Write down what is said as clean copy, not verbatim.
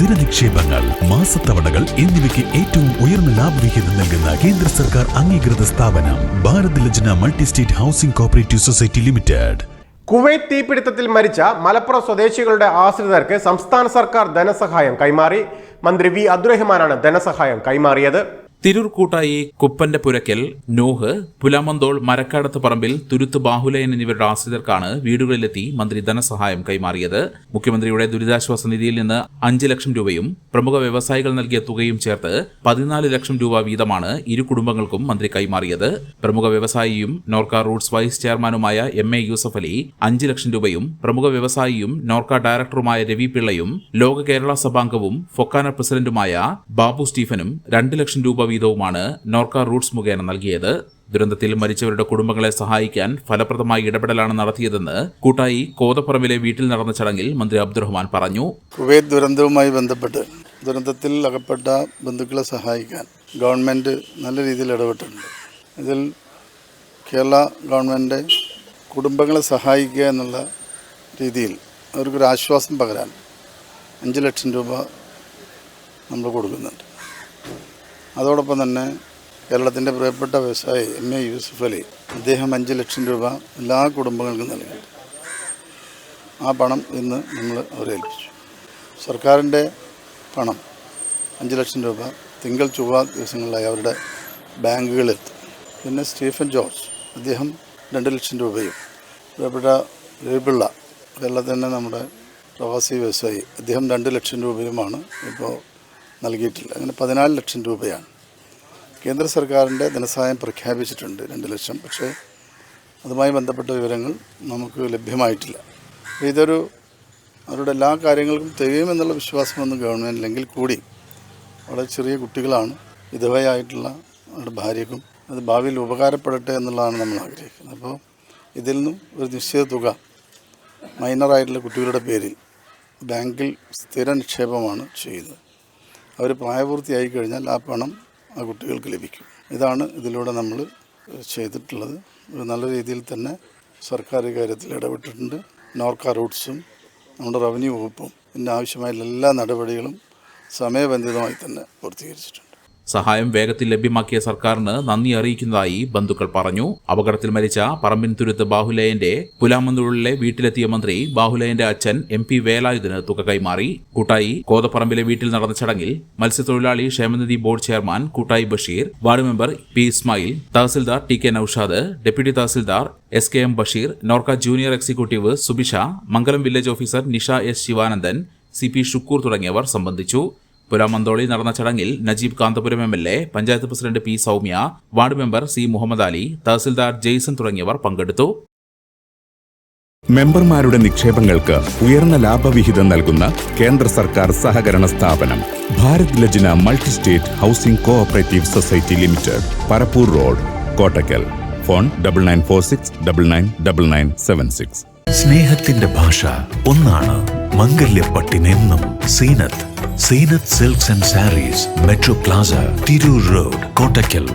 സ്ഥിര നിക്ഷേപങ്ങൾ, മാസത്തവണകൾ എന്നിവയ്ക്ക് ഏറ്റവും ഉയർന്ന ലാഭവിഹിതം നൽകുന്ന കേന്ദ്ര സർക്കാർ അംഗീകൃത സ്ഥാപനം Bharat Lajna multi state housing cooperative society limited. Kuwait തീപിടുത്തത്തിൽ മരിച്ച മലപ്പുറം സ്വദേശികളുടെ ആശ്രിതർക്ക് സംസ്ഥാന സർക്കാർ ധനസഹായം കൈമാറി. മന്ത്രി വി അബ്ദുറഹ്മാനാണ് ധനസഹായം കൈമാറിയത്. തിരൂർ കൂട്ടായി കുപ്പന്റെ പുരക്കൽ, നോഹ്, പുലാമന്തോൾ, മരക്കാടത്ത് പറമ്പിൽ, തുരുത്ത് ബാഹുലയൻ എന്നിവരുടെ ആശ്രിതർക്കാണ് വീടുകളിലെത്തി മന്ത്രി ധനസഹായം കൈമാറിയത്. മുഖ്യമന്ത്രിയുടെ ദുരിതാശ്വാസ നിധിയിൽ നിന്ന് 5 ലക്ഷം രൂപയും പ്രമുഖ വ്യവസായികൾ നൽകിയ തുകയും ചേർത്ത് 14 ലക്ഷം രൂപ വീതമാണ് ഇരു കുടുംബങ്ങൾക്കും മന്ത്രി കൈമാറിയത്. പ്രമുഖ വ്യവസായിയും നോർക്ക റൂട്ട്സ് വൈസ് ചെയർമാനുമായ MA യൂസഫ് അലി 5 ലക്ഷം രൂപയും പ്രമുഖ വ്യവസായിയും നോർക്ക ഡയറക്ടറുമായ രവി പിള്ളയും ലോക കേരള സഭാംഗവും ഫൊക്കാന പ്രസിഡന്റുമായ ബാബു സ്റ്റീഫനും 2 ലക്ഷം രൂപ വീതവുമാണ് നോർക്ക റൂട്ട്സ് മുഖേന നൽകിയത്. ദുരന്തത്തിൽ മരിച്ചവരുടെ കുടുംബങ്ങളെ സഹായിക്കാൻ ഫലപ്രദമായ ഇടപെടലാണ് നടത്തിയതെന്ന് കൂട്ടായി കോതപ്പറമ്പിലെ വീട്ടിൽ നടന്ന ചടങ്ങിൽ മന്ത്രി അബ്ദുറഹ്മാൻ പറഞ്ഞു. കുവൈറ്റ് ദുരന്തവുമായി ബന്ധപ്പെട്ട് ദുരന്തത്തിൽ അകപ്പെട്ട ബന്ധുക്കളെ സഹായിക്കാൻ ഗവൺമെൻറ് നല്ല രീതിയിൽ ഇടപെട്ടിട്ടുണ്ട്. ഇതിൽ കേരള ഗവൺമെൻറ് കുടുംബങ്ങളെ സഹായിക്കുക എന്നുള്ള രീതിയിൽ അവർക്കൊരു ആശ്വാസം പകരാൻ 5 ലക്ഷം രൂപ നമ്മൾ കൊടുക്കുന്നുണ്ട്. അതോടൊപ്പം തന്നെ കേരളത്തിൻ്റെ പ്രിയപ്പെട്ട വ്യവസായി MA യൂസഫ് അലി, അദ്ദേഹം 5 ലക്ഷം രൂപ എല്ലാ കുടുംബങ്ങൾക്കും നൽകിയിട്ടുണ്ട്. ആ പണം ഇന്ന് നമ്മൾ അവരെ ഏൽപ്പിച്ചു. സർക്കാരിൻ്റെ പണം 5 ലക്ഷം രൂപ തിങ്കൾ ചൊവ്വ ദിവസങ്ങളിലായി അവരുടെ ബാങ്കുകളിലെത്തും. പിന്നെ സ്റ്റീഫൻ ജോർജ്, അദ്ദേഹം 2 ലക്ഷം രൂപയും, പ്രിയപ്പെട്ട രവിപിള്ള, കേരളത്തിൻ്റെ നമ്മുടെ പ്രവാസി വ്യവസായി, അദ്ദേഹം 2 ലക്ഷം രൂപയുമാണ് ഇപ്പോൾ നൽകിയിട്ടില്ല. അങ്ങനെ 14 ലക്ഷം രൂപയാണ്. കേന്ദ്ര സർക്കാരിൻ്റെ ധനസഹായം പ്രഖ്യാപിച്ചിട്ടുണ്ട് 2 ലക്ഷം. പക്ഷേ അതുമായി ബന്ധപ്പെട്ട വിവരങ്ങൾ നമുക്ക് ലഭ്യമായിട്ടില്ല. ഇതൊരു അവരുടെ എല്ലാ കാര്യങ്ങൾക്കും തികയുമെന്നുള്ള വിശ്വാസമൊന്നും ഗവൺമെൻറ്റില്ലെങ്കിൽ കൂടി വളരെ ചെറിയ കുട്ടികളാണ്, വിധവയായിട്ടുള്ള അവരുടെ ഭാര്യക്കും അത് ഭാവിയിൽ ഉപകാരപ്പെടട്ടെ എന്നുള്ളതാണ് നമ്മൾ ആഗ്രഹിക്കുന്നത്. അപ്പോൾ ഇതിൽ നിന്നും ഒരു നിശ്ചിത തുക മൈനറായിട്ടുള്ള കുട്ടികളുടെ പേരിൽ ബാങ്കിൽ സ്ഥിര നിക്ഷേപമാണ് ചെയ്യുന്നത്. അവർ പ്രായപൂർത്തിയായി കഴിഞ്ഞാൽ ആ പണം ആ കുട്ടികൾക്ക് ലഭിക്കും. ഇതാണ് ഇതിലൂടെ നമ്മൾ ചെയ്തിട്ടുള്ളത്. ഒരു നല്ല രീതിയിൽ തന്നെ സർക്കാർ കാര്യത്തിൽ ഇടപെട്ടിട്ടുണ്ട്. നോർക്ക റൂട്ട്സും നമ്മുടെ റവന്യൂ വകുപ്പും ഇതിൻ്റെ ആവശ്യമായ എല്ലാ നടപടികളും സമയബന്ധിതമായി തന്നെ പൂർത്തീകരിച്ചിട്ടുണ്ട്. സഹായം വേഗത്തിൽ ലഭ്യമാക്കിയ സർക്കാരിന് നന്ദി അറിയിക്കുന്നതായി ബന്ധുക്കൾ പറഞ്ഞു. അപകടത്തിൽ മരിച്ച പറമ്പിൻ തുരുത്ത് ബാഹുലയന്റെ പുലാമന്തൂളിലെ വീട്ടിലെത്തിയ മന്ത്രി ബാഹുലയന്റെ അച്ഛൻ MP വേലായുധന് തുക കൈമാറി. കൂട്ടായി കോതപ്പറമ്പിലെ വീട്ടിൽ നടന്ന ചടങ്ങിൽ മത്സ്യത്തൊഴിലാളി ക്ഷേമനിധി board chairman Koottayi Basheer, ward member P Ismail, tahsildar TK Naushad, deputy tahsildar SKM Basheer, NORKA junior executive Subisha, Mangalam village officer Nisha S Sivanandan, CP Shukoor തുടങ്ങിയവർ സംബന്ധിച്ചു. പുലാമന്തോളിൽ നടന്ന ചടങ്ങിൽ Najeeb Kanthapuram MLA, panchayat president P Soumya, ward member C Muhammad Ali, tahsildar Jaison തുടങ്ങിയവർ പങ്കെടുത്തു. മെമ്പർമാരുടെ നിക്ഷേപങ്ങൾക്ക് ഉയർന്ന ലാഭവിഹിതം നൽകുന്ന കേന്ദ്ര സർക്കാർ സഹകരണ സ്ഥാപനം Bharat Lajna multi state housing cooperative society limited, Parappur road, Kottakkal. Phone 9946999976. സ്നേഹത്തിന്റെ ഭാഷ ഒന്നാണ്. മംഗല്യപ്പട്ടിനെന്നും Seenath silks and sarees, metro plaza, Tirur road, Kottakkal.